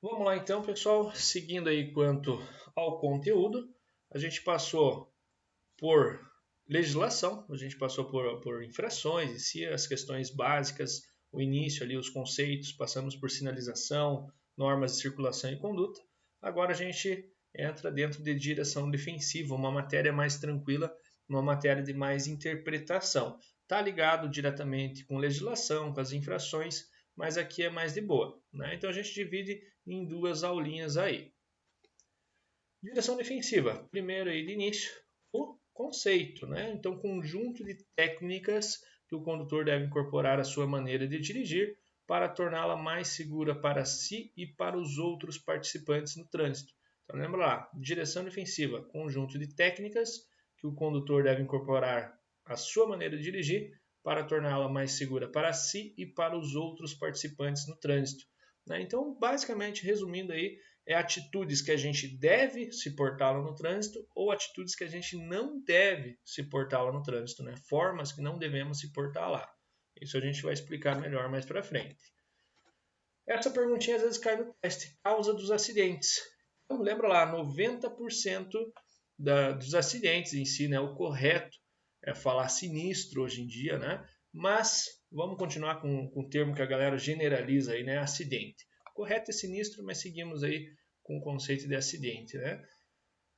Vamos lá então, pessoal. Seguindo aí quanto ao conteúdo, a gente passou por legislação, a gente passou por infrações em si, as questões básicas, o início ali, os conceitos, passamos por sinalização, normas de circulação e conduta. Agora a gente entra dentro de direção defensiva, uma matéria mais tranquila, uma matéria de mais interpretação. Está ligado diretamente com legislação, com as infrações, mas aqui é mais de boa, né? Então a gente divide em duas aulinhas aí. Direção defensiva. Primeiro aí de início, o conceito, né? Então, conjunto de técnicas que o condutor deve incorporar à sua maneira de dirigir para torná-la mais segura para si e para os outros participantes no trânsito. Então, lembra lá, direção defensiva, conjunto de técnicas que o condutor deve incorporar à sua maneira de dirigir para torná-la mais segura para si e para os outros participantes no trânsito. Então, basicamente, resumindo aí, atitudes que a gente deve se portar lá no trânsito ou atitudes que a gente não deve se portar lá no trânsito, né? Formas que não devemos se portar lá. Isso a gente vai explicar melhor mais para frente. Essa perguntinha às vezes cai no teste. Causa dos acidentes. Então, lembra lá, 90% dos acidentes em si, né? O correto é falar sinistro hoje em dia, né? Mas vamos continuar com o termo que a galera generaliza aí, né? Acidente. Correto é sinistro, mas seguimos aí com o conceito de acidente, né?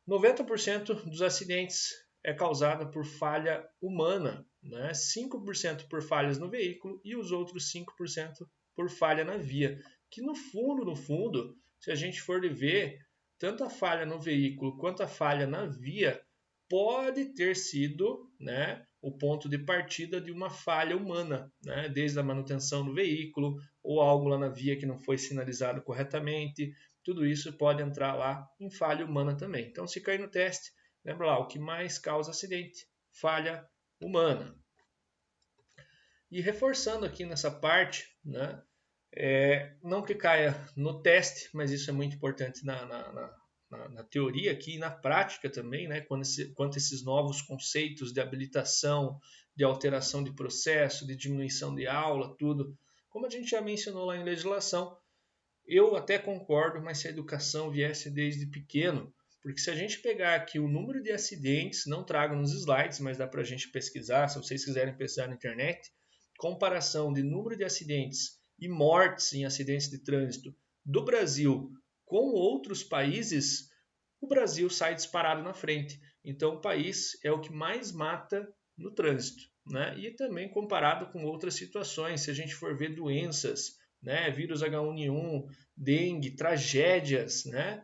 90% dos acidentes é causada por falha humana, né? 5% por falhas no veículo e os outros 5% por falha na via. Que no fundo, se a gente for ver, tanto a falha no veículo quanto a falha na via pode ter sido, né, o ponto de partida de uma falha humana, né, desde a manutenção do veículo ou algo lá na via que não foi sinalizado corretamente. Tudo isso pode entrar lá em falha humana também. Então, se cair no teste, lembra lá, o que mais causa acidente? Falha humana. E reforçando aqui nessa parte, né, não que caia no teste, mas isso é muito importante na teoria aqui e na prática também, né, quanto esses novos conceitos de habilitação, de alteração de processo, de diminuição de aula, tudo. Como a gente já mencionou lá em legislação, eu até concordo, mas se a educação viesse desde pequeno, porque se a gente pegar aqui o número de acidentes, não trago nos slides, mas dá para a gente pesquisar, se vocês quiserem pesquisar na internet, comparação de número de acidentes e mortes em acidentes de trânsito do Brasil com outros países, o Brasil sai disparado na frente. Então o país é o que mais mata no trânsito, né? E também comparado com outras situações, se a gente for ver doenças, né, vírus H1N1, dengue, tragédias, né?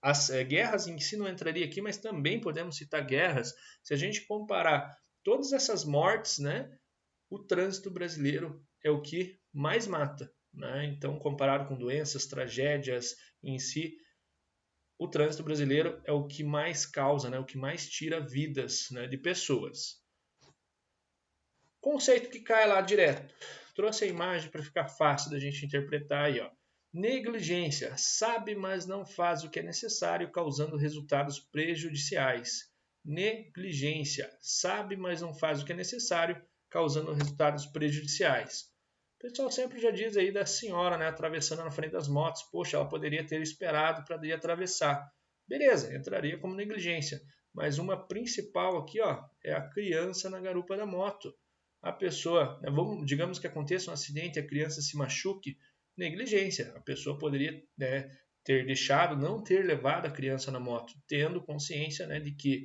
As guerras em si não entraria aqui, mas também podemos citar guerras. Se a gente comparar todas essas mortes, né, o trânsito brasileiro é o que mais mata, né? Então, comparado com doenças, tragédias em si, o trânsito brasileiro é o que mais causa, né, o que mais tira vidas, né, de pessoas. Conceito que cai lá direto. Trouxe a imagem para ficar fácil da gente interpretar aí, ó. Negligência. Sabe, mas não faz o que é necessário, causando resultados prejudiciais. Negligência. Sabe, mas não faz o que é necessário, causando resultados prejudiciais. O pessoal sempre já diz aí da senhora, né, atravessando na frente das motos. Poxa, ela poderia ter esperado para ir atravessar. Beleza, entraria como negligência. Mas uma principal aqui, ó, é a criança na garupa da moto. A pessoa, né, digamos que aconteça um acidente, a criança se machuque, negligência. A pessoa poderia, né, ter deixado, não ter levado a criança na moto, tendo consciência, né, de que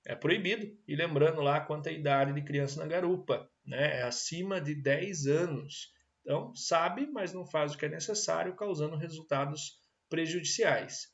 é proibido. E lembrando lá quanto a idade de criança na garupa, né, é acima de 10 anos. Então, sabe, mas não faz o que é necessário, causando resultados prejudiciais.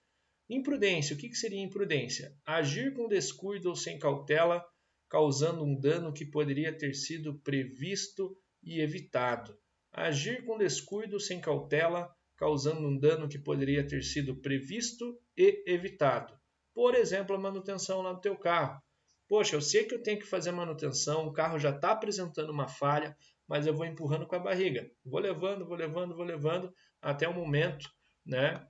Imprudência. O que seria imprudência? Agir com descuido ou sem cautela, causando um dano que poderia ter sido previsto e evitado. Agir com descuido ou sem cautela, causando um dano que poderia ter sido previsto e evitado. Por exemplo, a manutenção lá do teu carro. Poxa, eu sei que eu tenho que fazer manutenção, o carro já está apresentando uma falha, mas eu vou empurrando com a barriga. Vou levando, até o momento, né,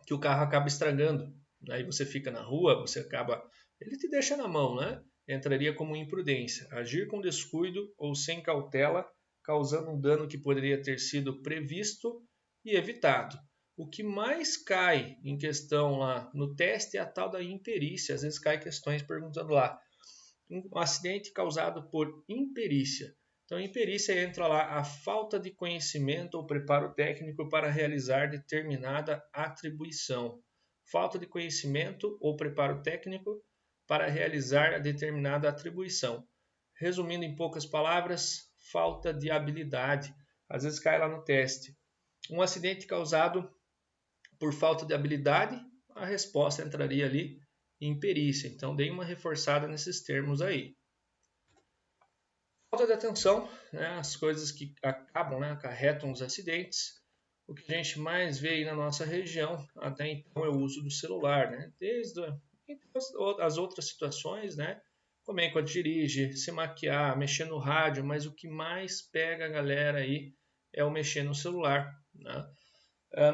que o carro acaba estragando. Aí você fica na rua, você acaba. Ele te deixa na mão, né? Entraria como imprudência. Agir com descuido ou sem cautela, causando um dano que poderia ter sido previsto e evitado. O que mais cai em questão lá no teste é a tal da imperícia. Às vezes cai questões perguntando lá, um acidente causado por imperícia. Então, imperícia entra lá a falta de conhecimento ou preparo técnico para realizar determinada atribuição. Falta de conhecimento ou preparo técnico para realizar a determinada atribuição. Resumindo em poucas palavras, falta de habilidade. Às vezes cai lá no teste. Um acidente causado por falta de habilidade, a resposta entraria ali em perícia. Então, dei uma reforçada nesses termos aí. Falta de atenção, né, as coisas que acabam, né, acarretam os acidentes. O que a gente mais vê aí na nossa região até então é o uso do celular, né, desde as outras situações, né, como é quando dirige, se maquiar, mexer no rádio, mas o que mais pega a galera aí é o mexer no celular, né?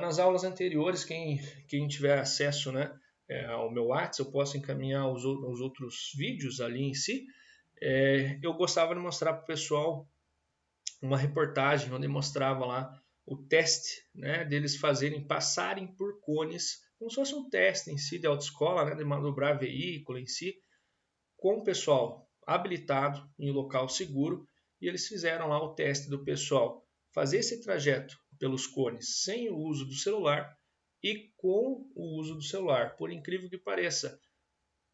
Nas aulas anteriores, quem tiver acesso, né, ao meu WhatsApp, eu posso encaminhar os outros vídeos ali em si. Eu gostava de mostrar para o pessoal uma reportagem onde mostrava lá o teste, né, deles passarem por cones, como se fosse um teste em si de autoescola, né, de manobrar veículo em si, com o pessoal habilitado em um local seguro, e eles fizeram lá o teste do pessoal fazer esse trajeto pelos cones sem o uso do celular e com o uso do celular. Por incrível que pareça,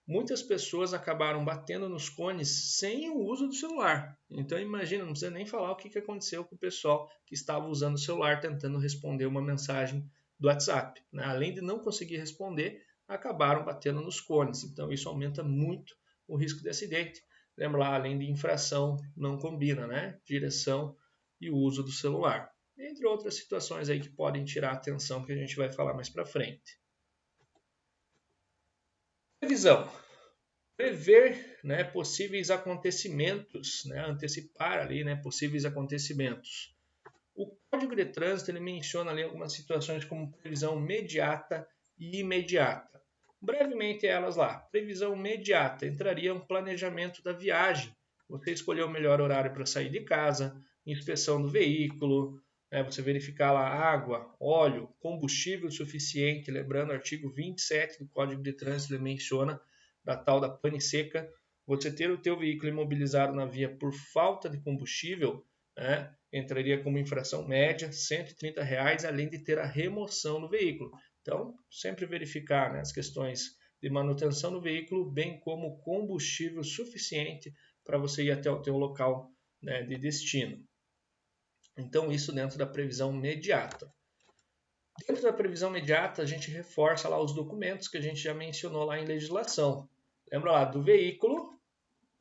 muitas pessoas acabaram batendo nos cones sem o uso do celular. Então imagina, não precisa nem falar o que aconteceu com o pessoal que estava usando o celular tentando responder uma mensagem do WhatsApp, né? Além de não conseguir responder, acabaram batendo nos cones. Então isso aumenta muito o risco de acidente. Lembra lá, além de infração, não combina, né? Direção e o uso do celular. Entre outras situações aí que podem tirar a atenção que a gente vai falar mais para frente. Previsão. Prever, né, possíveis acontecimentos, né, antecipar ali, né, possíveis acontecimentos. O Código de Trânsito ele menciona ali algumas situações como previsão imediata e imediata. Brevemente elas lá. Previsão imediata entraria um planejamento da viagem. Você escolheu o melhor horário para sair de casa, inspeção do veículo, né, você verificar lá água, óleo, combustível suficiente. Lembrando, o artigo 27 do Código de Trânsito ele menciona da tal da pane seca. Você ter o teu veículo imobilizado na via por falta de combustível, né, entraria como infração média R$ 130, além de ter a remoção do veículo. Então, sempre verificar, né, as questões de manutenção do veículo, bem como combustível suficiente para você ir até o teu local, né, de destino. Então, isso dentro da previsão imediata. Dentro da previsão imediata, a gente reforça lá os documentos que a gente já mencionou lá em legislação. Lembra lá do veículo,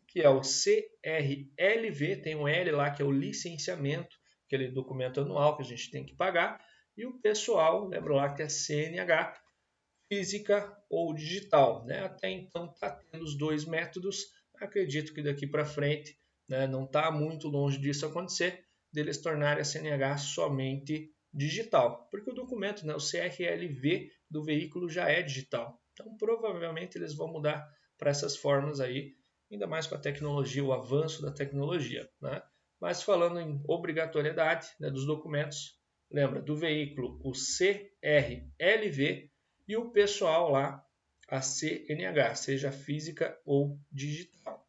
que é o CRLV, tem um L lá que é o licenciamento, aquele documento anual que a gente tem que pagar, e o pessoal, lembra lá que é CNH, física ou digital, né? Até então está tendo os dois métodos, acredito que daqui para frente, né, não está muito longe disso acontecer, deles tornarem a CNH somente digital, porque o documento, né, o CRLV do veículo já é digital, então provavelmente eles vão mudar para essas formas aí, ainda mais com a tecnologia, o avanço da tecnologia, né? Mas falando em obrigatoriedade, né, dos documentos, lembra do veículo o CRLV e o pessoal lá a CNH, seja física ou digital.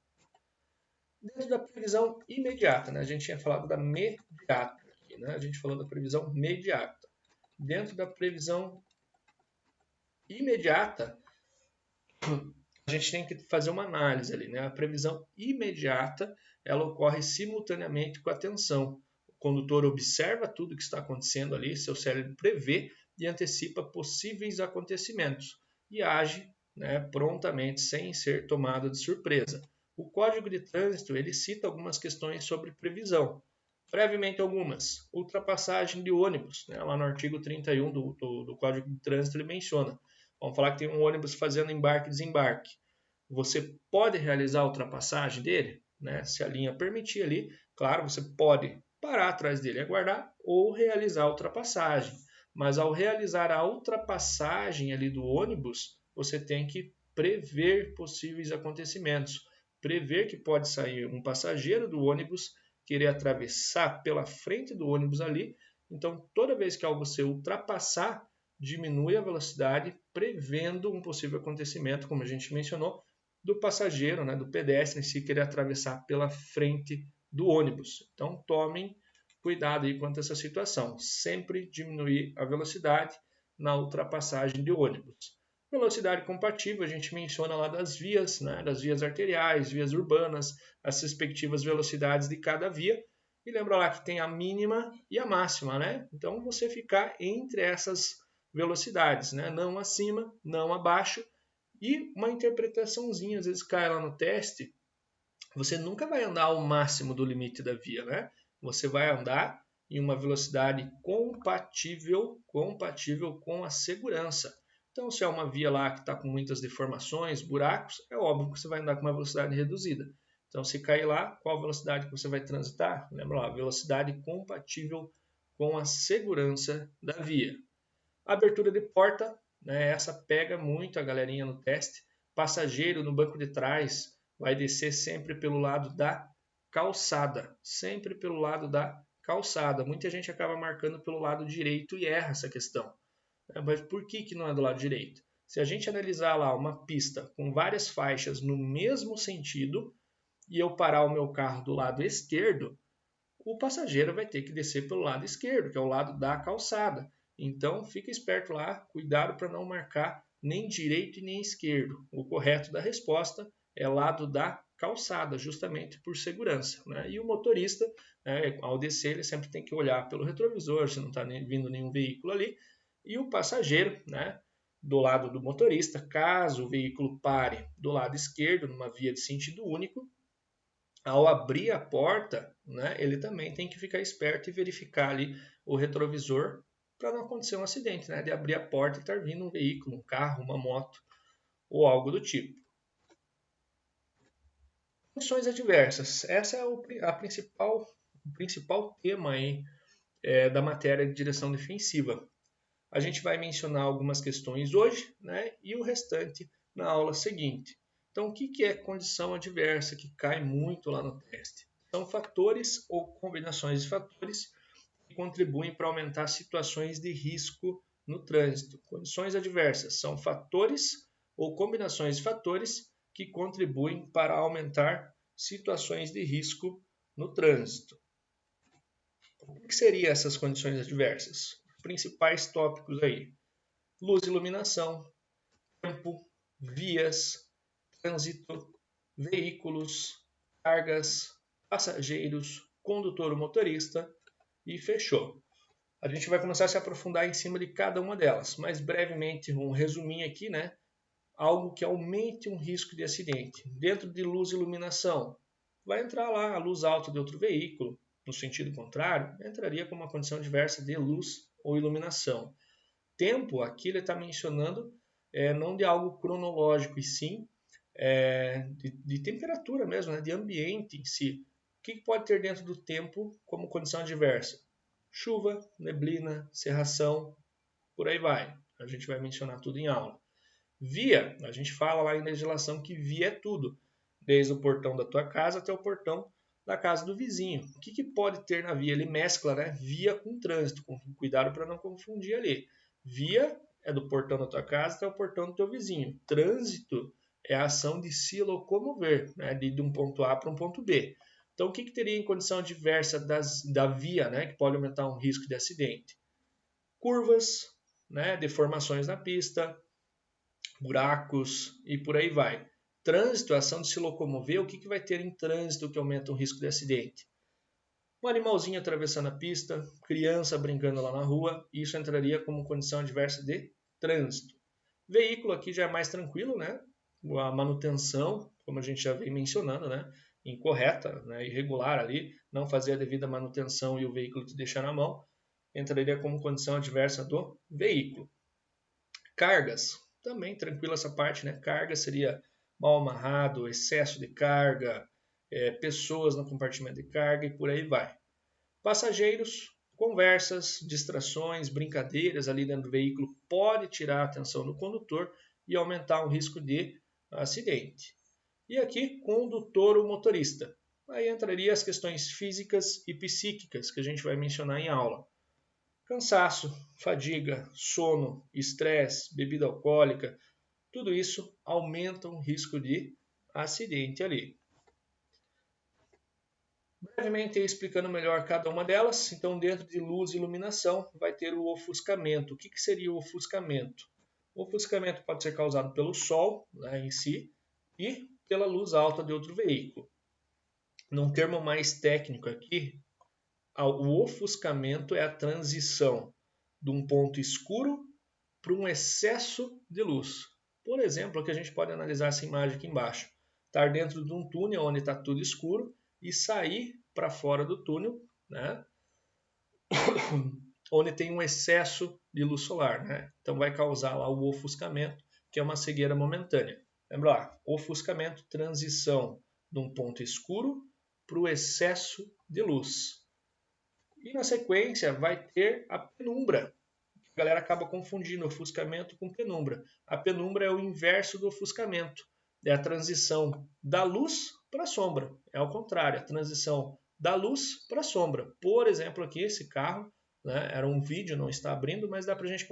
Dentro da previsão imediata, né, a gente tinha falado da imediata, aqui, né, a gente falou da previsão imediata. Dentro da previsão imediata, a gente tem que fazer uma análise ali, né? A previsão imediata, ela ocorre simultaneamente com a atenção. O condutor observa tudo o que está acontecendo ali, seu cérebro prevê e antecipa possíveis acontecimentos e age, né, prontamente, sem ser tomado de surpresa. O Código de Trânsito ele cita algumas questões sobre previsão. Brevemente algumas. Ultrapassagem de ônibus, né? Lá no artigo 31 do Código de Trânsito ele menciona. Vamos falar que tem um ônibus fazendo embarque e desembarque. Você pode realizar a ultrapassagem dele, né? Se a linha permitir ali, claro, você pode parar atrás dele e aguardar ou realizar a ultrapassagem. Mas ao realizar a ultrapassagem ali do ônibus, você tem que prever possíveis acontecimentos. Prever que pode sair um passageiro do ônibus, querer atravessar pela frente do ônibus ali, Então, toda vez que algo você ultrapassar, diminui a velocidade, prevendo um possível acontecimento, como a gente mencionou, do passageiro, né, do pedestre em si, querer atravessar pela frente do ônibus. Então, tomem cuidado aí quanto a essa situação. Sempre diminuir a velocidade na ultrapassagem de ônibus. Velocidade compatível, a gente menciona lá das vias, né, das vias arteriais, vias urbanas, as respectivas velocidades de cada via. E lembra lá que tem a mínima e a máxima, né? Então, você ficar entre essas velocidades, né? Não acima, não abaixo. E uma interpretaçãozinha, às vezes cai lá no teste, você nunca vai andar ao máximo do limite da via, né? Você vai andar em uma velocidade compatível com a segurança. Então, se é uma via lá que está com muitas deformações, buracos, é óbvio que você vai andar com uma velocidade reduzida. Então, se cair lá, qual a velocidade que você vai transitar? Lembra lá, velocidade compatível com a segurança da via. Abertura de porta, né, essa pega muito a galerinha no teste. Passageiro no banco de trás vai descer sempre pelo lado da calçada, sempre pelo lado da calçada. Muita gente acaba marcando pelo lado direito e erra essa questão. Mas por que não é do lado direito? Se a gente analisar lá uma pista com várias faixas no mesmo sentido e eu parar o meu carro do lado esquerdo, o passageiro vai ter que descer pelo lado esquerdo, que é o lado da calçada. Então, fica esperto lá, cuidado para não marcar nem direito e nem esquerdo. O correto da resposta é lado da calçada, justamente por segurança, né? E o motorista, né, ao descer, ele sempre tem que olhar pelo retrovisor, se não está vindo nenhum veículo ali. E o passageiro, né, do lado do motorista, caso o veículo pare do lado esquerdo, numa via de sentido único, ao abrir a porta, né, ele também tem que ficar esperto e verificar ali o retrovisor para não acontecer um acidente, né, de abrir a porta e estar vindo um veículo, um carro, uma moto ou algo do tipo. Condições adversas. Essa é o principal tema aí, da matéria de direção defensiva. A gente vai mencionar algumas questões hoje, né, e o restante na aula seguinte. Então, o que é condição adversa que cai muito lá no teste? São fatores ou combinações de fatores que contribuem para aumentar situações de risco no trânsito. Condições adversas são fatores ou combinações de fatores que contribuem para aumentar situações de risco no trânsito. O que seriam essas condições adversas? Principais tópicos aí: luz e iluminação, tempo, vias, trânsito, veículos, cargas, passageiros, condutor ou motorista e fechou. A gente vai começar a se aprofundar em cima de cada uma delas, mas brevemente um resuminho aqui, né? Algo que aumente um risco de acidente. Dentro de luz e iluminação, vai entrar lá a luz alta de outro veículo, no sentido contrário, entraria como uma condição adversa de luz ou iluminação. Tempo, aqui ele está mencionando não de algo cronológico, e sim de temperatura mesmo, né, de ambiente em si. O que pode ter dentro do tempo como condição adversa? Chuva, neblina, cerração, por aí vai. A gente vai mencionar tudo em aula. Via, a gente fala lá em legislação que via é tudo, desde o portão da tua casa até o portão da casa do vizinho. O que pode ter na via? Ele mescla, né, via com trânsito, com cuidado para não confundir ali. Via é do portão da tua casa até o portão do teu vizinho. Trânsito é a ação de se locomover, né, de um ponto A para um ponto B. Então, o que teria em condição adversa da via, né, que pode aumentar um risco de acidente? Curvas, né, deformações na pista, buracos e por aí vai. Trânsito, a ação de se locomover, o que vai ter em trânsito que aumenta o risco de acidente? Um animalzinho atravessando a pista, criança brincando lá na rua, isso entraria como condição adversa de trânsito. Veículo aqui já é mais tranquilo, né? A manutenção, como a gente já vem mencionando, né? Incorreta, né? Irregular ali, não fazer a devida manutenção e o veículo te deixar na mão, entraria como condição adversa do veículo. Cargas, também tranquilo essa parte, né? Carga seria mal amarrado, excesso de carga, pessoas no compartimento de carga e por aí vai. Passageiros, conversas, distrações, brincadeiras ali dentro do veículo pode tirar a atenção do condutor e aumentar o risco de acidente. E aqui, condutor ou motorista. Aí entraria as questões físicas e psíquicas que a gente vai mencionar em aula. Cansaço, fadiga, sono, estresse, bebida alcoólica, tudo isso aumenta o risco de acidente ali. Brevemente explicando melhor cada uma delas, então dentro de luz e iluminação vai ter o ofuscamento. O que seria o ofuscamento? O ofuscamento pode ser causado pelo sol, né, em si e pela luz alta de outro veículo. Num termo mais técnico aqui, o ofuscamento é a transição de um ponto escuro para um excesso de luz. Por exemplo, aqui a gente pode analisar essa imagem aqui embaixo. Estar dentro de um túnel onde está tudo escuro e sair para fora do túnel, né? Onde tem um excesso de luz solar. Né? Então vai causar lá o ofuscamento, que é uma cegueira momentânea. Lembra lá, ofuscamento, transição de um ponto escuro para o excesso de luz. E na sequência vai ter a penumbra. A galera acaba confundindo ofuscamento com penumbra. A penumbra é o inverso do ofuscamento. É a transição da luz para a sombra. É ao contrário, a transição da luz para a sombra. Por exemplo, aqui esse carro, né, era um vídeo, não está abrindo, mas dá para a gente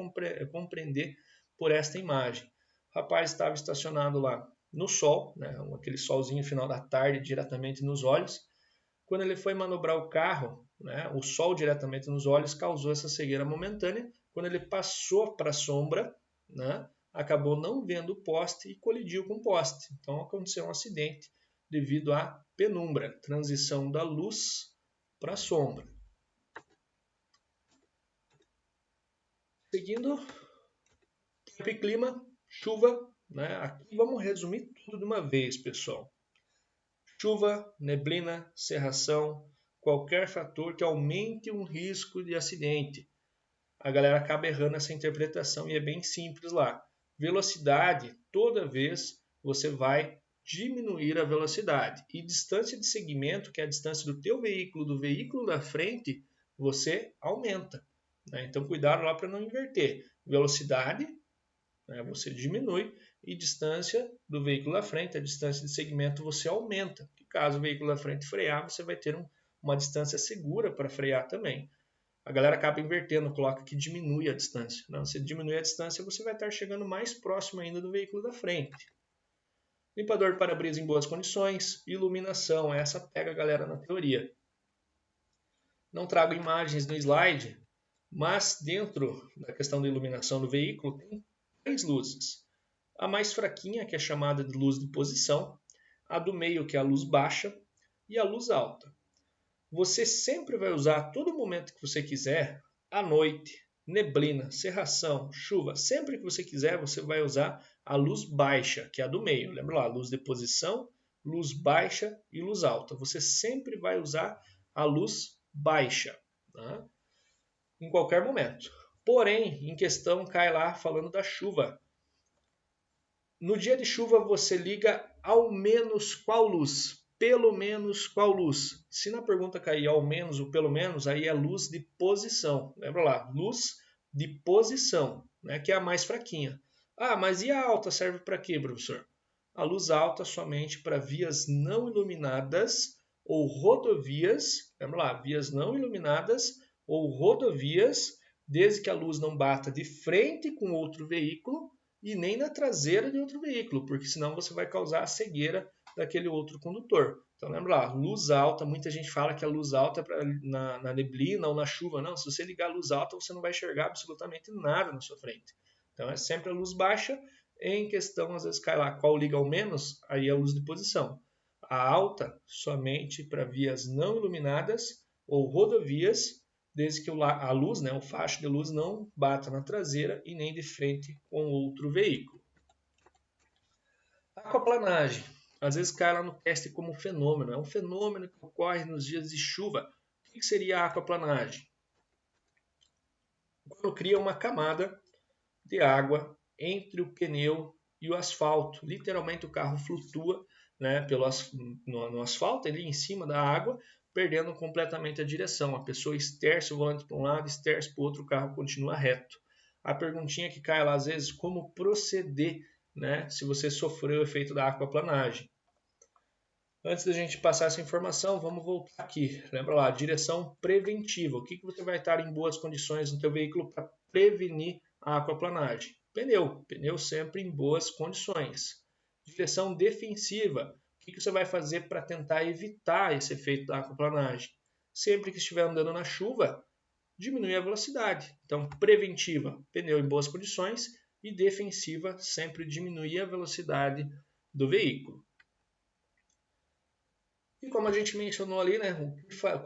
compreender por esta imagem. O rapaz estava estacionado lá no sol, né, aquele solzinho final da tarde diretamente nos olhos. Quando ele foi manobrar o carro, né, o sol diretamente nos olhos causou essa cegueira momentânea. Quando ele passou para a sombra, né, acabou não vendo o poste e colidiu com o poste. Então aconteceu um acidente devido à penumbra, transição da luz para a sombra. Seguindo, tempo e clima, chuva. Né? Aqui vamos resumir tudo de uma vez, pessoal. Chuva, neblina, cerração, qualquer fator que aumente um risco de acidente. A galera acaba errando essa interpretação e é bem simples lá. Velocidade, toda vez você vai diminuir a velocidade. E distância de segmento, que é a distância do teu veículo, do veículo da frente, você aumenta. Né? Então cuidado lá para não inverter. Velocidade, né, você diminui, e distância do veículo da frente, a distância de segmento você aumenta. E caso o veículo da frente frear, você vai ter uma distância segura para frear também. A galera acaba invertendo, coloca que diminui a distância. Não, se diminui a distância, você vai estar chegando mais próximo ainda do veículo da frente. Limpador de para-brisa em boas condições, iluminação, essa pega a galera na teoria. Não trago imagens no slide, mas dentro da questão da iluminação do veículo tem 3 luzes. A mais fraquinha, que é chamada de luz de posição, a do meio, que é a luz baixa, e a luz alta. Você sempre vai usar a todo momento que você quiser, à noite, neblina, cerração, chuva, sempre que você quiser, você vai usar a luz baixa, que é a do meio. Lembra lá, luz de posição, luz baixa e luz alta. Você sempre vai usar a luz baixa, tá? Em qualquer momento. Porém, em questão cai lá falando da chuva. No dia de chuva você liga ao menos qual luz? Pelo menos qual luz? Se na pergunta cair ao menos ou pelo menos, aí é luz de posição. Lembra lá, luz de posição, né, que é a mais fraquinha. Ah, mas e a alta serve para quê, professor? A luz alta somente para vias não iluminadas ou rodovias. Lembra lá, vias não iluminadas ou rodovias, desde que a luz não bata de frente com outro veículo e nem na traseira de outro veículo, porque senão você vai causar a cegueira daquele outro condutor. Então lembra lá, luz alta, muita gente fala que a luz alta é na neblina ou na chuva. Não, se você ligar a luz alta, você não vai enxergar absolutamente nada na sua frente. Então é sempre a luz baixa. Em questão, às vezes cai lá, qual liga ao menos, aí é a luz de posição. A alta, somente para vias não iluminadas ou rodovias, desde que a luz, né, o facho de luz não bata na traseira e nem de frente com outro veículo. Aquaplanagem. Às vezes cai lá no teste como fenômeno. É um fenômeno que ocorre nos dias de chuva. O que seria a aquaplanagem? Quando cria uma camada de água entre o pneu e o asfalto. Literalmente o carro flutua, né, no asfalto, ali em cima da água, perdendo completamente a direção. A pessoa esterça o volante para um lado, esterça para o outro, o carro continua reto. A perguntinha que cai lá às vezes, como proceder, né, se você sofreu o efeito da aquaplanagem? Antes da gente passar essa informação, vamos voltar aqui. Lembra lá, direção preventiva. O que você vai estar em boas condições no teu veículo para prevenir a aquaplanagem? Pneu sempre em boas condições. Direção defensiva. O que você vai fazer para tentar evitar esse efeito da aquaplanagem? Sempre que estiver andando na chuva, diminui a velocidade. Então, preventiva, pneu em boas condições, e defensiva, sempre diminuir a velocidade do veículo. E como a gente mencionou ali, né,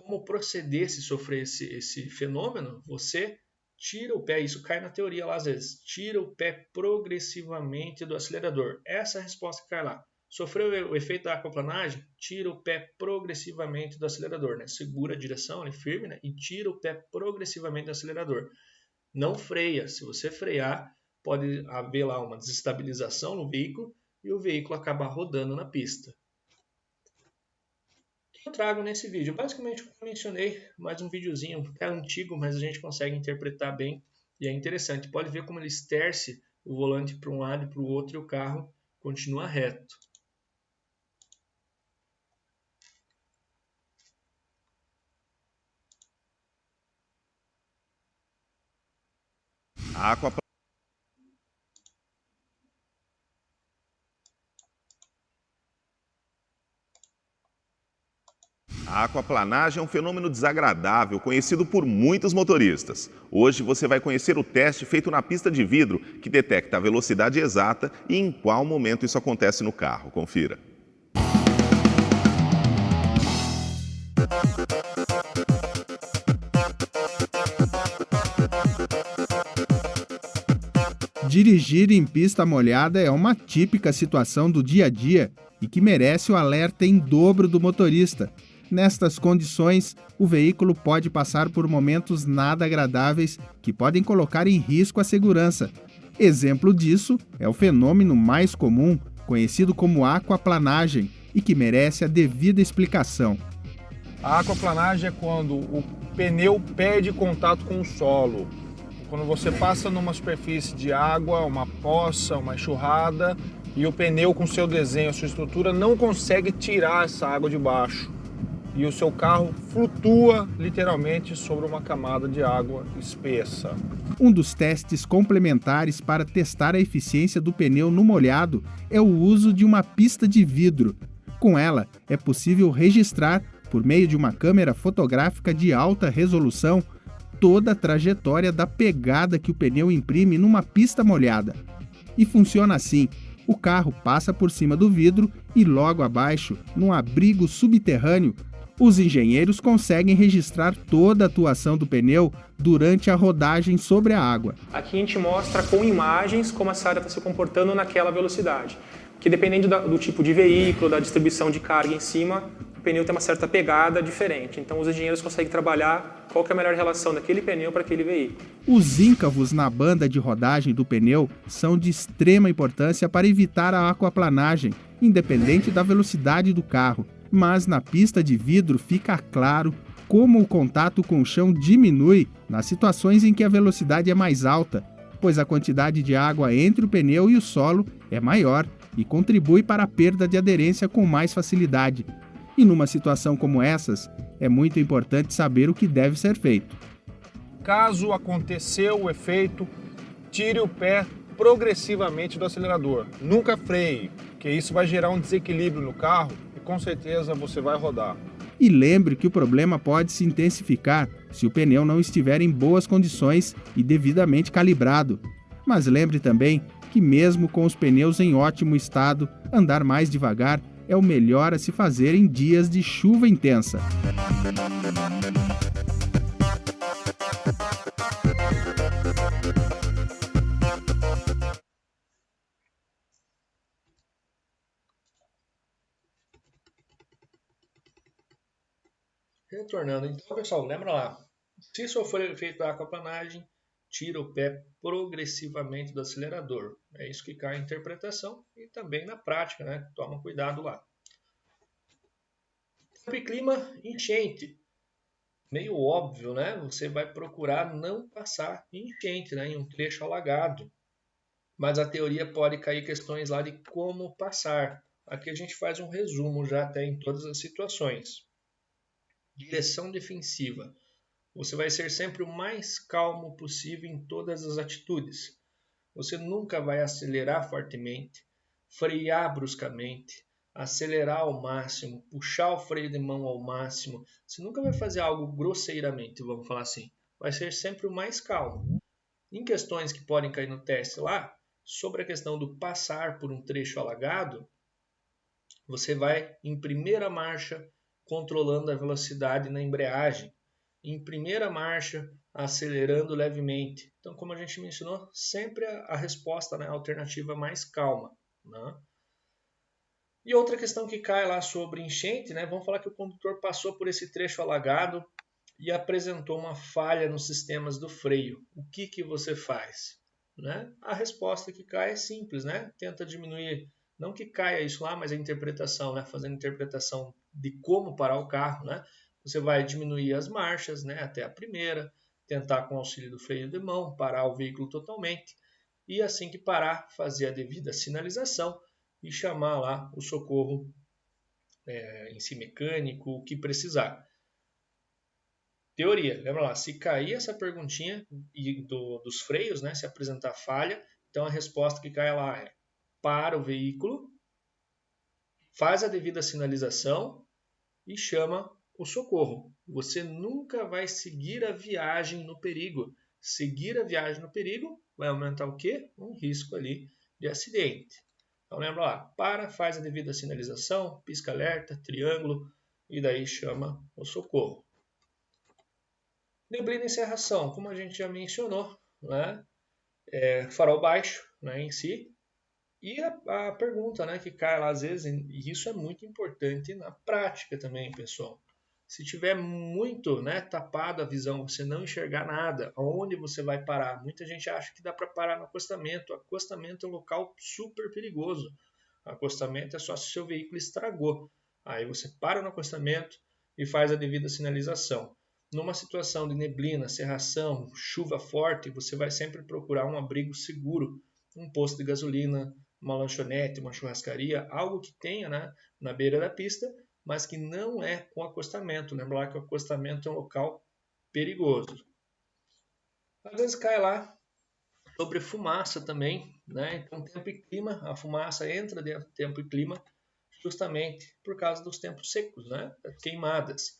como proceder se sofrer esse fenômeno, você tira o pé, isso cai na teoria lá às vezes, tira o pé progressivamente do acelerador. Essa é a resposta que cai lá. Sofreu o efeito da aquaplanagem, tira o pé progressivamente do acelerador, né? Segura a direção ali firme, né? E tira o pé progressivamente do acelerador. Não freia. Se você frear, pode haver lá uma desestabilização no veículo e o veículo acaba rodando na pista. Eu trago nesse vídeo, basicamente o que eu mencionei, mais um videozinho, é antigo, mas a gente consegue interpretar bem e é interessante. Pode ver como ele esterce o volante para um lado e para o outro e o carro continua reto. A aquaplanagem é um fenômeno desagradável, conhecido por muitos motoristas. Hoje você vai conhecer o teste feito na pista de vidro, que detecta a velocidade exata e em qual momento isso acontece no carro. Confira. Dirigir em pista molhada é uma típica situação do dia a dia e que merece o alerta em dobro do motorista. Nestas condições, o veículo pode passar por momentos nada agradáveis que podem colocar em risco a segurança. Exemplo disso é o fenômeno mais comum, conhecido como aquaplanagem, e que merece a devida explicação. A aquaplanagem é quando o pneu perde contato com o solo. Quando você passa numa superfície de água, uma poça, uma enxurrada, e o pneu com seu desenho, a sua estrutura, não consegue tirar essa água de baixo. E o seu carro flutua literalmente sobre uma camada de água espessa. Um dos testes complementares para testar a eficiência do pneu no molhado é o uso de uma pista de vidro. Com ela, é possível registrar, por meio de uma câmera fotográfica de alta resolução, toda a trajetória da pegada que o pneu imprime numa pista molhada. E funciona assim: o carro passa por cima do vidro e logo abaixo, num abrigo subterrâneo, os engenheiros conseguem registrar toda a atuação do pneu durante a rodagem sobre a água. Aqui a gente mostra com imagens como essa área está se comportando naquela velocidade. Que dependendo do tipo de veículo, da distribuição de carga em cima, o pneu tem uma certa pegada diferente. Então os engenheiros conseguem trabalhar qual que é a melhor relação daquele pneu para aquele veículo. Os íncavos na banda de rodagem do pneu são de extrema importância para evitar a aquaplanagem, independente da velocidade do carro. Mas na pista de vidro fica claro como o contato com o chão diminui nas situações em que a velocidade é mais alta, pois a quantidade de água entre o pneu e o solo é maior e contribui para a perda de aderência com mais facilidade. E numa situação como essas, é muito importante saber o que deve ser feito. Caso aconteceu o efeito, tire o pé progressivamente do acelerador. Nunca freie, porque isso vai gerar um desequilíbrio no carro e com certeza você vai rodar. E lembre que o problema pode se intensificar se o pneu não estiver em boas condições e devidamente calibrado. Mas lembre também que mesmo com os pneus em ótimo estado, andar mais devagar é o melhor a se fazer em dias de chuva intensa. Retornando, então, pessoal, lembra lá. Se sofrer efeito da aquaplanagem, tira o pé progressivamente do acelerador. É isso que cai a interpretação e também na prática, né? Toma cuidado lá. Tempo e clima, enchente. Meio óbvio, né? Você vai procurar não passar em enchente, né? Em um trecho alagado. Mas a teoria pode cair questões lá de como passar. aqui a gente faz um resumo já até em todas as situações. Direção defensiva. Você vai ser sempre o mais calmo possível em todas as atitudes. Você nunca vai acelerar fortemente, frear bruscamente, acelerar ao máximo, puxar o freio de mão ao máximo. Você nunca vai fazer algo grosseiramente, vamos falar assim. Vai ser sempre o mais calmo. Em questões que podem cair no teste lá, sobre a questão do passar por um trecho alagado, você vai em primeira marcha controlando a velocidade na embreagem, em primeira marcha acelerando levemente. Então, como a gente mencionou, sempre a resposta, né, a alternativa mais calma. Né? E outra questão que cai lá sobre enchente, né, vamos falar que o condutor passou por esse trecho alagado e apresentou uma falha nos sistemas do freio. O que você faz? Né? A resposta que cai é simples, né? Tenta diminuir, não que caia isso lá, mas a interpretação, né? Fazendo interpretação de como parar o carro, né? Você vai diminuir as marchas, né? Até a primeira, tentar com o auxílio do freio de mão parar o veículo totalmente e assim que parar, fazer a devida sinalização e chamar lá o socorro em si mecânico, o que precisar. Teoria, lembra lá, se cair essa perguntinha dos freios, né, se apresentar falha, então a resposta que cai lá é: para o veículo, faz a devida sinalização e chama o socorro. Você nunca vai seguir a viagem no perigo. Seguir a viagem no perigo vai aumentar o quê? Um risco ali de acidente. Então lembra lá, para, faz a devida sinalização, pisca alerta, triângulo e daí chama o socorro. Neblina e cerração, como a gente já mencionou, né? Farol baixo, né, em si. E a pergunta, né, que cai lá às vezes, e isso é muito importante na prática também, pessoal. Se tiver muito, né, tapado a visão, você não enxergar nada, aonde você vai parar? Muita gente acha que dá para parar no acostamento. Acostamento é um local super perigoso. Acostamento é só se o seu veículo estragou. Aí você para no acostamento e faz a devida sinalização. Numa situação de neblina, cerração, chuva forte, você vai sempre procurar um abrigo seguro, um posto de gasolina, uma lanchonete, uma churrascaria, algo que tenha, né, na beira da pista, mas que não é com acostamento. Lembra que o acostamento é um local perigoso. Às vezes cai lá sobre fumaça também, né? Então tempo e clima, a fumaça entra dentro do tempo e clima justamente por causa dos tempos secos, né? Das queimadas.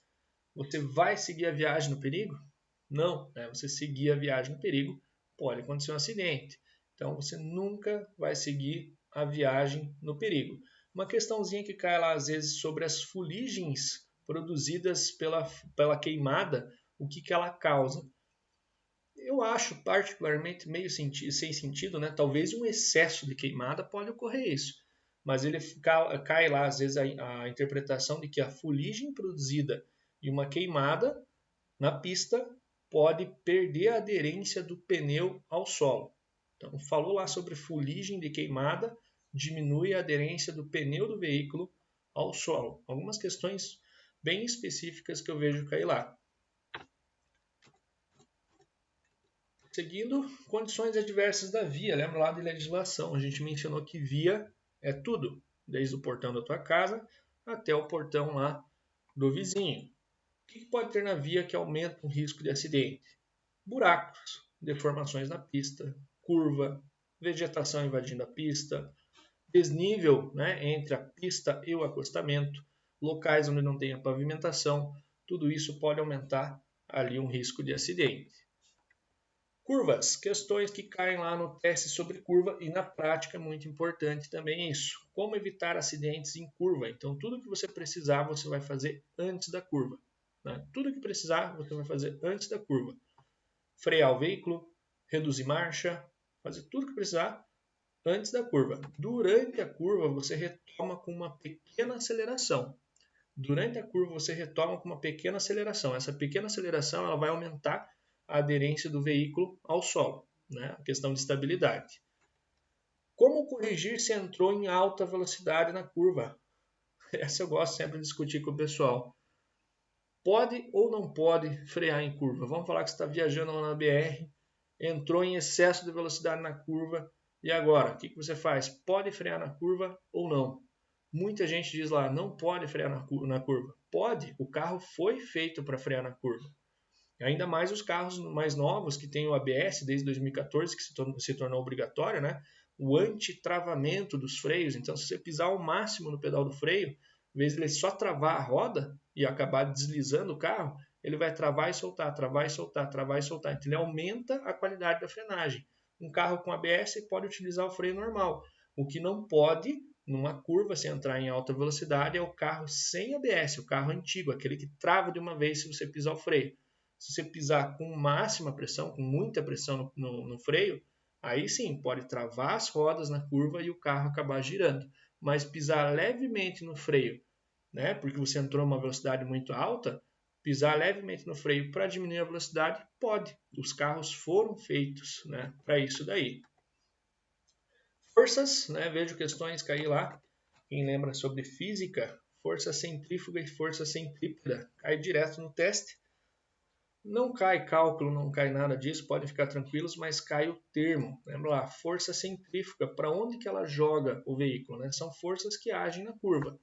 Você vai seguir a viagem no perigo? Não, né? Você seguir a viagem no perigo, pode acontecer um acidente. Então você nunca vai seguir a viagem no perigo. Uma questãozinha que cai lá às vezes sobre as fuligens produzidas pela queimada, o que ela causa. Eu acho particularmente meio sem sentido, né? Talvez um excesso de queimada pode ocorrer isso. Mas ele cai lá às vezes a interpretação de que a fuligem produzida e uma queimada na pista pode perder a aderência do pneu ao solo. Então, falou lá sobre fuligem de queimada, diminui a aderência do pneu do veículo ao solo. Algumas questões bem específicas que eu vejo cair lá. Seguindo, condições adversas da via. Lembra lá de legislação, a gente mencionou que via é tudo, desde o portão da tua casa até o portão lá do vizinho. O que pode ter na via que aumenta o risco de acidente? Buracos, deformações na pista, curva, vegetação invadindo a pista, desnível, né, entre a pista e o acostamento, locais onde não tenha pavimentação, tudo isso pode aumentar ali um risco de acidente. Curvas, questões que caem lá no teste sobre curva e na prática é muito importante também isso. Como evitar acidentes em curva? Então tudo que você precisar você vai fazer antes da curva. Né? Tudo que precisar você vai fazer antes da curva. Frear o veículo, reduzir marcha, fazer tudo que precisar antes da curva. Durante a curva você retoma com uma pequena aceleração. Durante a curva você retoma com uma pequena aceleração. Essa pequena aceleração ela vai aumentar a aderência do veículo ao solo, né? A questão de estabilidade. Como corrigir se entrou em alta velocidade na curva? Essa eu gosto sempre de discutir com o pessoal. Pode ou não pode frear em curva? Vamos falar que você está viajando lá na BR, entrou em excesso de velocidade na curva, e agora? O que você faz? Pode frear na curva ou não? Muita gente diz lá, não pode frear na curva. Pode, o carro foi feito para frear na curva. Ainda mais os carros mais novos que têm o ABS desde 2014, que se tornou obrigatório, né? O anti-travamento dos freios. Então, se você pisar ao máximo no pedal do freio, em vez de ele só travar a roda e acabar deslizando o carro, ele vai travar e soltar, travar e soltar, travar e soltar. Então, ele aumenta a qualidade da frenagem. Um carro com ABS pode utilizar o freio normal. O que não pode, numa curva, se entrar em alta velocidade, é o carro sem ABS, o carro antigo, aquele que trava de uma vez se você pisar o freio. Se você pisar com máxima pressão, com muita pressão no freio, aí sim, pode travar as rodas na curva e o carro acabar girando. Mas pisar levemente no freio, né, porque você entrou em uma velocidade muito alta, pisar levemente no freio para diminuir a velocidade, pode. Os carros foram feitos, né, para isso daí. Forças, né, vejo questões cair lá. Quem lembra sobre física, força centrífuga e força centrípeta, cai direto no teste. Não cai cálculo, não cai nada disso, podem ficar tranquilos, mas cai o termo. Lembra lá, força centrífuga, para onde que ela joga o veículo, né? São forças que agem na curva.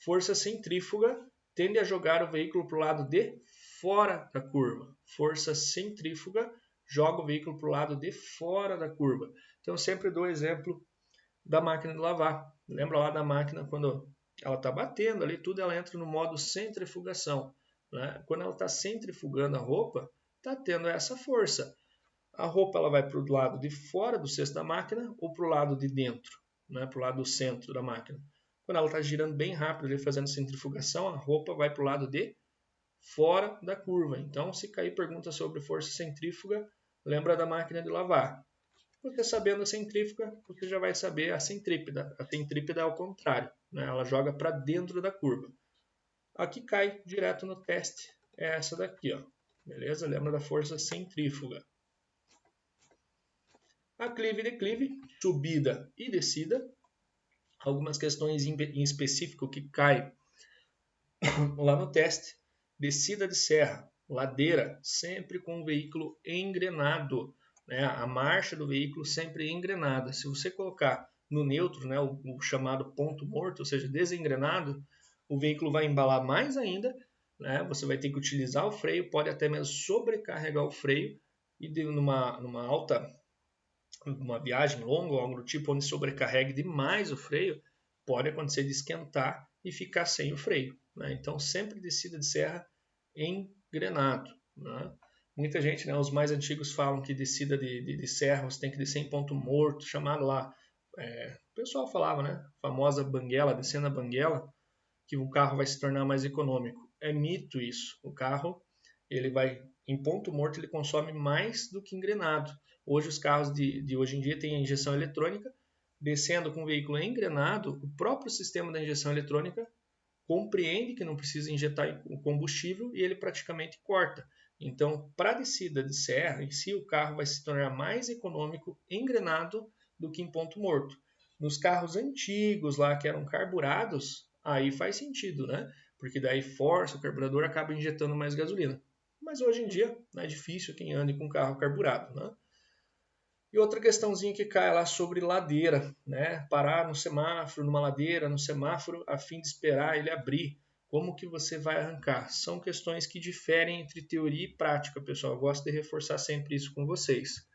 Força centrífuga tende a jogar o veículo para o lado de fora da curva. Força centrífuga joga o veículo para o lado de fora da curva. Então, eu sempre dou o exemplo da máquina de lavar. Lembra lá da máquina quando ela está batendo ali, tudo ela entra no modo centrifugação. Né? Quando ela está centrifugando a roupa, está tendo essa força. A roupa ela vai para o lado de fora do cesto da máquina ou para o lado de dentro, né? Para o lado do centro da máquina. Quando ela está girando bem rápido, ali, fazendo centrifugação, a roupa vai para o lado de fora da curva. Então, se cair pergunta sobre força centrífuga, lembra da máquina de lavar. Você sabendo a centrífuga, você já vai saber a centrípeta. A centrípeta é ao contrário, né? Ela joga para dentro da curva. Aqui cai direto no teste, é essa daqui, ó. Beleza? Lembra da força centrífuga. Aclive e declive, subida e descida. Algumas questões em específico que caem lá no teste. Descida de serra, ladeira, sempre com o veículo engrenado. Né? A marcha do veículo sempre engrenada. Se você colocar no neutro, né, o chamado ponto morto, ou seja, desengrenado, o veículo vai embalar mais ainda, né? Você vai ter que utilizar o freio, pode até mesmo sobrecarregar o freio e numa viagem longa ou algo do tipo, onde sobrecarregue demais o freio, pode acontecer de esquentar e ficar sem o freio. Né? Então, sempre descida de serra engrenado. Né? Muita gente, né, os mais antigos falam que descida de serra você tem que descer em ponto morto, chamado lá, o pessoal falava, né, famosa banguela, descendo a banguela, que o carro vai se tornar mais econômico. É mito isso. O carro, ele vai em ponto morto, ele consome mais do que engrenado. Hoje os carros de hoje em dia têm a injeção eletrônica, descendo com o veículo engrenado, o próprio sistema da injeção eletrônica compreende que não precisa injetar o combustível e ele praticamente corta. Então, para a descida de serra, em si, o carro vai se tornar mais econômico engrenado do que em ponto morto. Nos carros antigos lá, que eram carburados, aí faz sentido, né? Porque daí força o carburador, acaba injetando mais gasolina. Mas hoje em dia é difícil quem ande com carro carburado, né? E outra questãozinha que cai lá sobre ladeira, né? Parar no semáforo, numa ladeira, no semáforo, a fim de esperar ele abrir. Como que você vai arrancar? São questões que diferem entre teoria e prática, pessoal. Eu gosto de reforçar sempre isso com vocês.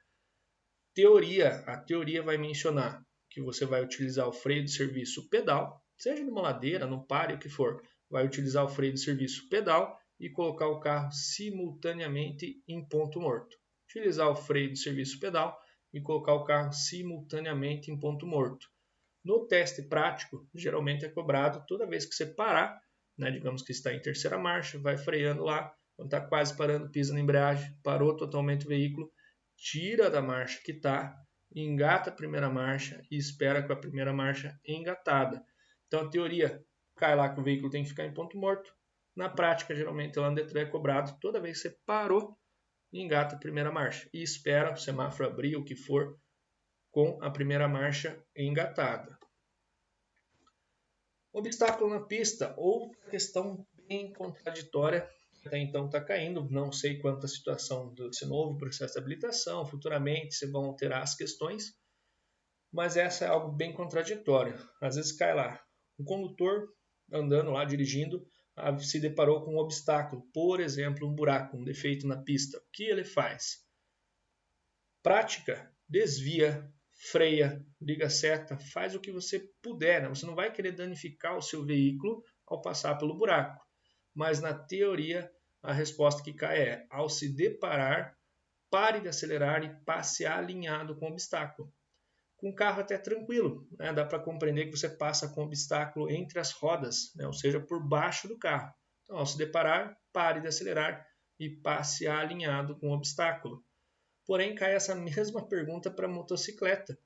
A teoria vai mencionar que você vai utilizar o freio de serviço pedal, seja numa ladeira, no páreo, o que for. Vai utilizar o freio de serviço pedal e colocar o carro simultaneamente em ponto morto. Utilizar o freio de serviço pedal e colocar o carro simultaneamente em ponto morto. No teste prático, geralmente é cobrado toda vez que você parar, né, digamos que está em terceira marcha, vai freando lá, quando está quase parando, pisa na embreagem, parou totalmente o veículo, tira da marcha que está, engata a primeira marcha e espera com a primeira marcha engatada. Então a teoria cai lá que o veículo tem que ficar em ponto morto. Na prática, geralmente lá no Detran é cobrado toda vez que você parou, engata a primeira marcha e espera o semáforo abrir, o que for, com a primeira marcha engatada. Obstáculo na pista, outra questão bem contraditória, até então está caindo, não sei quanto a situação desse novo processo de habilitação, futuramente se vão alterar as questões, mas essa é algo bem contraditório. Às vezes cai lá, O condutor, andando lá, dirigindo, se deparou com um obstáculo, por exemplo, um buraco, um defeito na pista. O que ele faz? Prática, desvia, freia, liga a seta, faz o que você puder. Né? Você não vai querer danificar o seu veículo ao passar pelo buraco. Mas na teoria, a resposta que cai é: ao se deparar, pare de acelerar e passe alinhado com o obstáculo. Com o carro até tranquilo, né? Dá para compreender que você passa com o obstáculo entre as rodas, né? Ou seja, por baixo do carro. Então, ao se deparar, pare de acelerar e passe alinhado com o obstáculo. Porém, cai essa mesma pergunta para a motocicleta.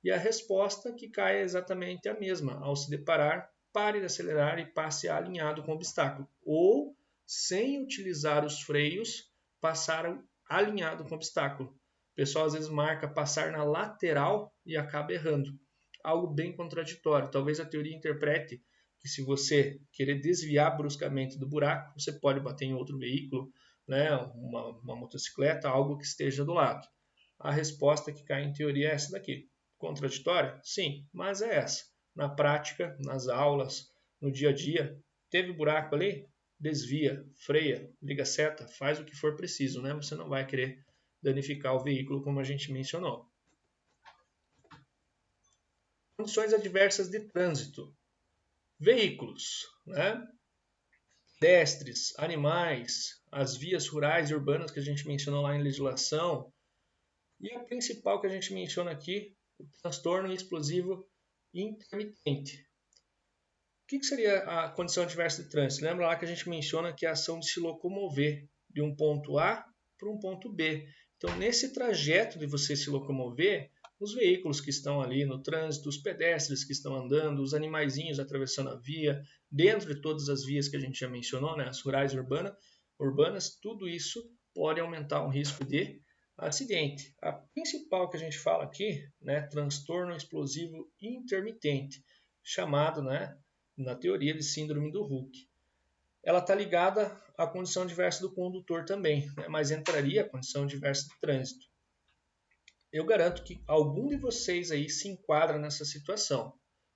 E a resposta que cai é exatamente a mesma. Ao se deparar, pare de acelerar e passe alinhado com o obstáculo. Ou, sem utilizar os freios, passar alinhado com o obstáculo. O pessoal às vezes marca passar na lateral e acaba errando. Algo bem contraditório. Talvez a teoria interprete que se você querer desviar bruscamente do buraco, você pode bater em outro veículo, né? uma motocicleta, algo que esteja do lado. A resposta que cai em teoria é essa daqui. Contraditória? Sim, mas é essa. Na prática, nas aulas, no dia a dia, teve buraco ali? Desvia, freia, liga a seta, faz o que for preciso, né? Você não vai querer danificar o veículo, como a gente mencionou. Condições adversas de trânsito. Veículos, né? Pedestres, animais, as vias rurais e urbanas que a gente mencionou lá em legislação. E a principal que a gente menciona aqui, o transtorno explosivo intermitente. O que seria a condição adversa de trânsito? Lembra lá que a gente menciona que é a ação de se locomover de um ponto A para um ponto B. Então, nesse trajeto de você se locomover, os veículos que estão ali no trânsito, os pedestres que estão andando, os animaizinhos atravessando a via, dentro de todas as vias que a gente já mencionou, né, as rurais e urbanas, tudo isso pode aumentar o risco de acidente. A principal que a gente fala aqui, né, transtorno explosivo intermitente, chamado, né, na teoria de síndrome do Hulk. Ela está ligada à condição adversa do condutor também, né, mas entraria a condição adversa de trânsito. Eu garanto que algum de vocês aí se enquadra nessa situação.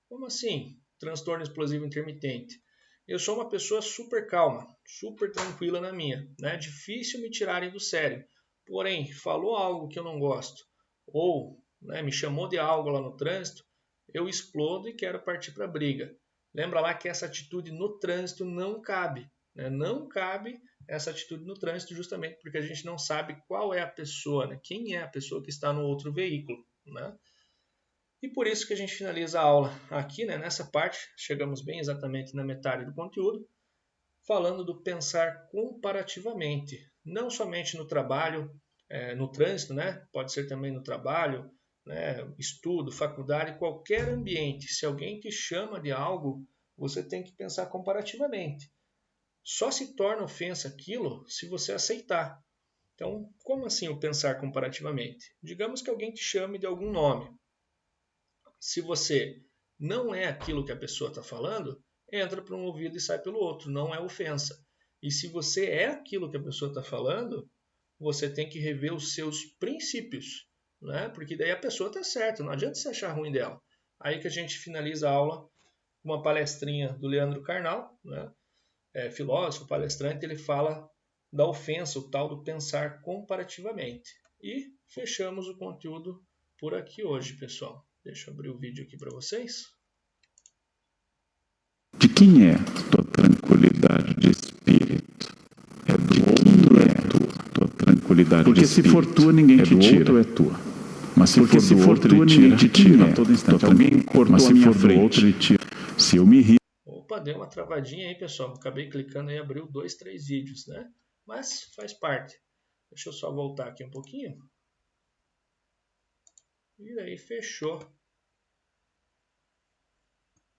Como assim? Transtorno explosivo intermitente. Eu sou uma pessoa super calma, super tranquila na minha, né? Difícil me tirarem do sério. Porém, falou algo que eu não gosto, ou, né, me chamou de algo lá no trânsito, eu explodo e quero partir para a briga. Lembra lá que essa atitude no trânsito não cabe, né? Não cabe essa atitude no trânsito justamente porque a gente não sabe qual é a pessoa, né? Quem é a pessoa que está no outro veículo, né? E por isso que a gente finaliza a aula aqui, né? Nessa parte, chegamos bem exatamente na metade do conteúdo, falando do pensar comparativamente, não somente no trabalho, no trânsito, né? Pode ser também no trabalho, né? Estudo, faculdade, qualquer ambiente. Se alguém te chama de algo, você tem que pensar comparativamente. Só se torna ofensa aquilo se você aceitar. Então, como assim o pensar comparativamente? Digamos que alguém te chame de algum nome. Se você não é aquilo que a pessoa está falando, entra por um ouvido e sai pelo outro, não é ofensa. E se você é aquilo que a pessoa está falando, você tem que rever os seus princípios, né? Porque daí a pessoa está certa, não adianta você achar ruim dela. Aí que a gente finaliza a aula com uma palestrinha do Leandro Carnal, né? Filósofo, palestrante, ele fala da ofensa, o tal do pensar comparativamente. E fechamos o conteúdo por aqui hoje, pessoal. Deixa eu abrir o vídeo aqui para vocês. De quem é tua tranquilidade de espírito? É do outro, é tua. Tua tranquilidade de espírito. Porque se for tua, ninguém te tira. Outro é tua. Mas se for tua, ninguém te tira a todo instante. Alguém cortou a minha frente. Ele tira. Se eu me irrito. Opa, deu uma travadinha aí, pessoal. Acabei clicando e abriu 2, 3 vídeos, né? Mas faz parte. Deixa eu só voltar aqui um pouquinho. E aí, fechou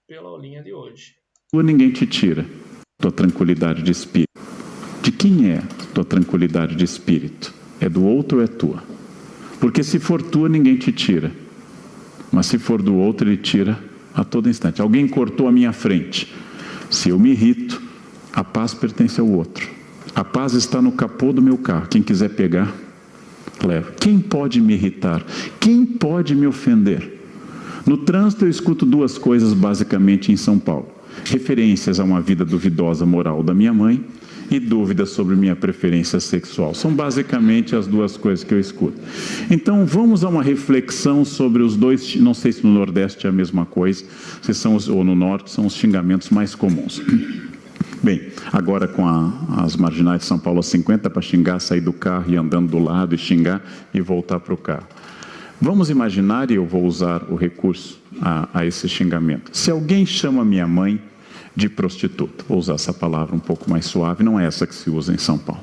pela aulinha de hoje. Tua ninguém te tira tua tranquilidade de espírito. De quem é tua tranquilidade de espírito? É do outro ou é tua? Porque se for tua, ninguém te tira. Mas se for do outro, ele tira a todo instante. Alguém cortou a minha frente. Se eu me irrito, a paz pertence ao outro. A paz está no capô do meu carro. Quem quiser pegar, leva. Quem pode me irritar? Quem pode me ofender? No trânsito eu escuto duas coisas basicamente em São Paulo. Referências a uma vida duvidosa moral da minha mãe e dúvidas sobre minha preferência sexual. São basicamente as duas coisas que eu escuto. Então vamos a uma reflexão sobre os dois, não sei se no Nordeste é a mesma coisa, se são ou no Norte, são os xingamentos mais comuns. Bem, agora com as marginais de São Paulo a 50 para xingar, sair do carro e andando do lado e xingar e voltar para o carro. Vamos imaginar, e eu vou usar o recurso a esse xingamento. Se alguém chama minha mãe de prostituta, vou usar essa palavra um pouco mais suave, não é essa que se usa em São Paulo.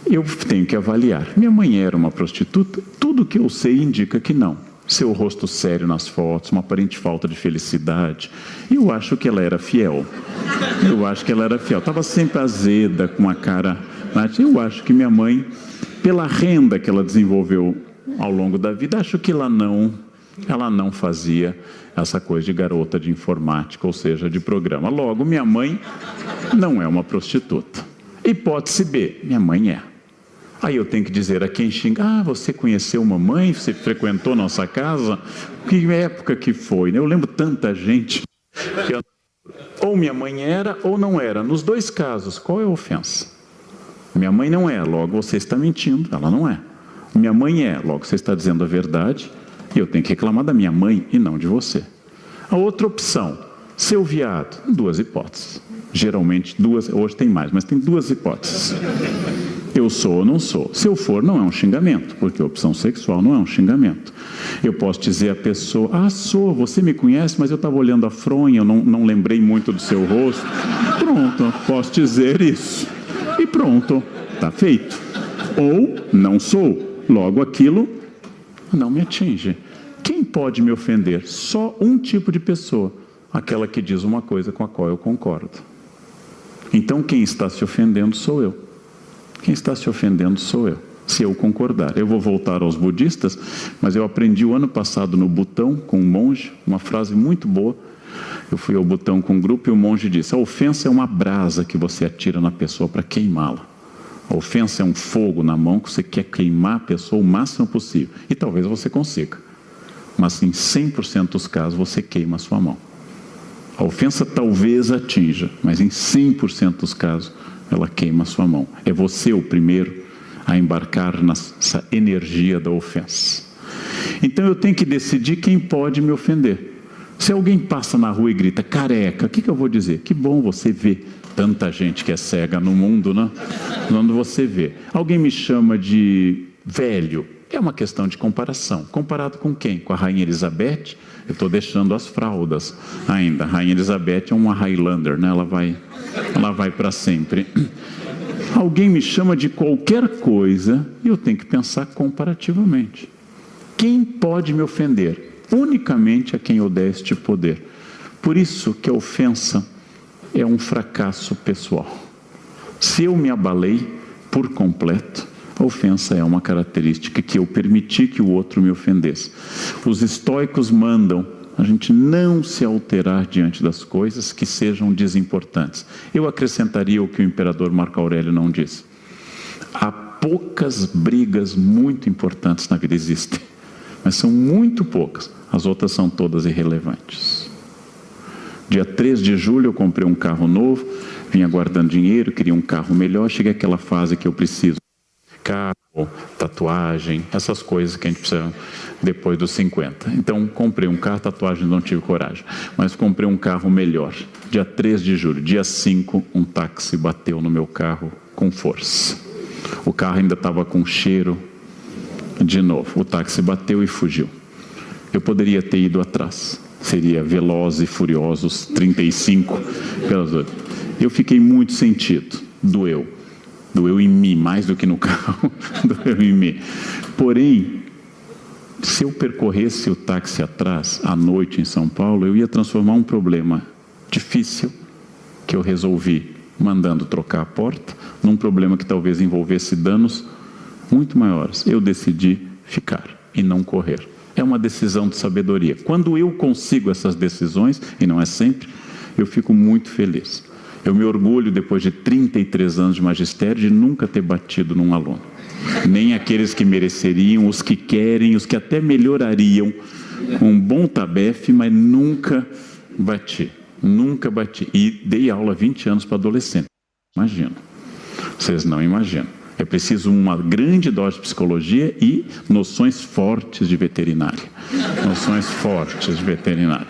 Eu tenho que avaliar. Minha mãe era uma prostituta? Tudo que eu sei indica que não. Seu rosto sério nas fotos, uma aparente falta de felicidade. Eu acho que ela era fiel. Estava sempre azeda, com a cara... Eu acho que minha mãe, pela renda que ela desenvolveu ao longo da vida, acho que ela não fazia essa coisa de garota de informática, ou seja, de programa. Logo, minha mãe não é uma prostituta. Hipótese B, minha mãe é. Aí eu tenho que dizer a quem xinga, você conheceu mamãe, você frequentou nossa casa? Que época que foi? Eu lembro tanta gente que ou minha mãe era ou não era. Nos dois casos, qual é a ofensa? Minha mãe não é, logo você está mentindo, ela não é. Minha mãe é, logo você está dizendo a verdade, e eu tenho que reclamar da minha mãe e não de você. A outra opção, seu viado, duas hipóteses. Geralmente duas, hoje tem mais, mas tem duas hipóteses. Eu sou ou não sou. Se eu for, não é um xingamento, porque a opção sexual não é um xingamento. Eu posso dizer à pessoa, sou, você me conhece, mas eu estava olhando a fronha, eu não lembrei muito do seu rosto. Pronto, posso dizer isso. E pronto, está feito. Ou não sou, logo aquilo não me atinge. Quem pode me ofender? Só um tipo de pessoa, aquela que diz uma coisa com a qual eu concordo. Então quem está se ofendendo sou eu. Quem está se ofendendo sou eu, se eu concordar. Eu vou voltar aos budistas, mas eu aprendi o ano passado no Butão, com um monge, uma frase muito boa. Eu fui ao Butão com um grupo e o monge disse, a ofensa é uma brasa que você atira na pessoa para queimá-la. A ofensa é um fogo na mão que você quer queimar a pessoa o máximo possível. E talvez você consiga. Mas em 100% dos casos você queima a sua mão. A ofensa talvez atinja, mas em 100% dos casos ela queima a sua mão. É você o primeiro a embarcar nessa energia da ofensa. Então eu tenho que decidir quem pode me ofender. Se alguém passa na rua e grita careca, o que eu vou dizer? Que bom você ver tanta gente que é cega no mundo, né? Quando você vê. Alguém me chama de velho. É uma questão de comparação. Comparado com quem? Com a Rainha Elizabeth? Eu estou deixando as fraldas ainda. A Rainha Elizabeth é uma Highlander, né? Ela vai para sempre. Alguém me chama de qualquer coisa e eu tenho que pensar comparativamente. Quem pode me ofender? Unicamente a quem eu der este poder. Por isso que a ofensa é um fracasso pessoal. Se eu me abalei por completo, a ofensa é uma característica que eu permiti que o outro me ofendesse. Os estoicos mandam a gente não se alterar diante das coisas que sejam desimportantes. Eu acrescentaria o que o imperador Marco Aurélio não disse. Há poucas brigas muito importantes na vida, existem, mas são muito poucas. As outras são todas irrelevantes. Dia 3 de julho eu comprei um carro novo, vinha guardando dinheiro, queria um carro melhor, cheguei àquela fase que eu preciso. Carro, tatuagem, essas coisas que a gente precisa depois dos 50. Então comprei um carro, tatuagem não tive coragem, mas comprei um carro melhor. Dia 3 de julho, dia 5, um táxi bateu no meu carro com força. O carro ainda estava com cheiro de novo. O táxi bateu e fugiu. Eu poderia ter ido atrás. Seria Velozes e Furiosos 35 pelas outras. Eu fiquei muito sentido. Doeu em mim, mais do que no carro. Doeu em mim. Porém, se eu percorresse o táxi atrás, à noite em São Paulo, eu ia transformar um problema difícil, que eu resolvi mandando trocar a porta, num problema que talvez envolvesse danos muito maiores. Eu decidi ficar e não correr. É uma decisão de sabedoria. Quando eu consigo essas decisões, e não é sempre, eu fico muito feliz. Eu me orgulho, depois de 33 anos de magistério, de nunca ter batido num aluno. Nem aqueles que mereceriam, os que querem, os que até melhorariam, Um bom tabefe, mas nunca bati. Nunca bati. E dei aula há 20 anos para adolescente. Imagina. Vocês não imaginam. É preciso uma grande dose de psicologia e noções fortes de veterinária. Noções fortes de veterinária.